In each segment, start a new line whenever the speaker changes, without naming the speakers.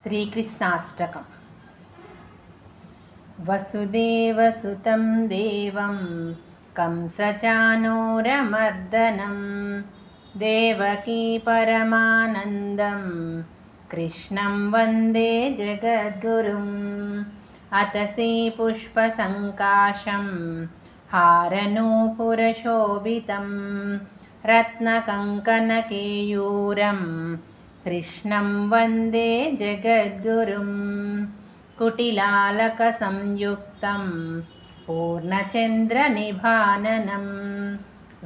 श्रीकृष्णाष्टकम्। वसुदेवसुतं देवं कंसचाणूरमर्दनं देवकी परमानन्दं कृष्णं वन्दे जगद्गुरुम्। अतसी पुष्पसङ्काशं हारनूपुरशोभितं रत्नकङ्कणकेयूरं कृष्णं वन्दे जगद्गुरुम्। कुटिलालकसंयुक्तं पूर्णचन्द्रनिभाननं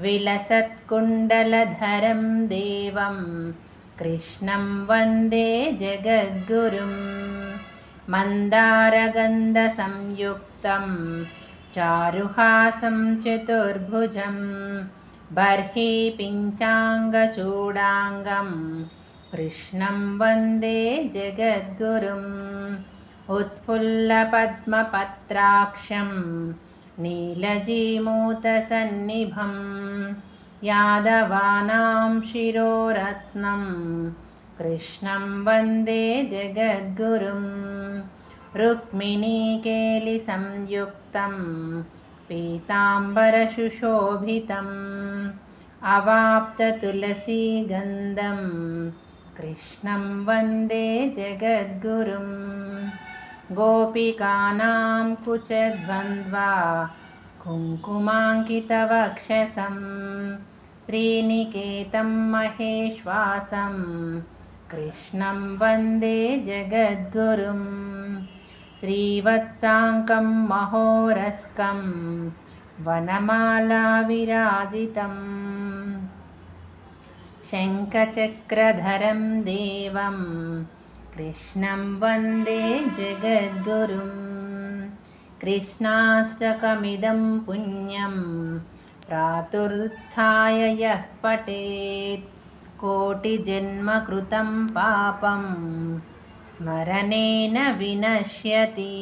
विलसत्कुण्डलधरं देवं कृष्णं वन्दे जगद्गुरुम्। मन्दारगन्धसंयुक्तं चारुहासं चतुर्भुजं बर्हि पिञ्चाङ्गचूडाङ्गं कृष्णं वन्दे जगद्गुरुम्। उत्फुल्लपद्मपत्राक्षं नीलजीमूतसन्निभं यादवानां शिरोरत्नं कृष्णं वन्दे जगद्गुरुम्। रुक्मिणीकेलिसंयुक्तं पीताम्बरसुशोभितम् अवाप्ततुलसीगन्धं कृष्णं वन्दे जगद्गुरुम्। गोपिकानां कुचद्वन्द्वा कुङ्कुमाङ्कितवक्षसं श्रीनिकेतं महेश्वासं कृष्णं वन्दे जगद्गुरुम्। श्रीवत्साङ्कं महोरस्कं वनमालाविराजितं शङ्खचक्रधरं देवं कृष्णं वन्दे जगद्गुरुम्। कृष्णाष्टकमिदं पुण्यं प्रातरुत्थाय यः पठेत् कोटिजन्मकृतं पापं स्मरणेन विनश्यति।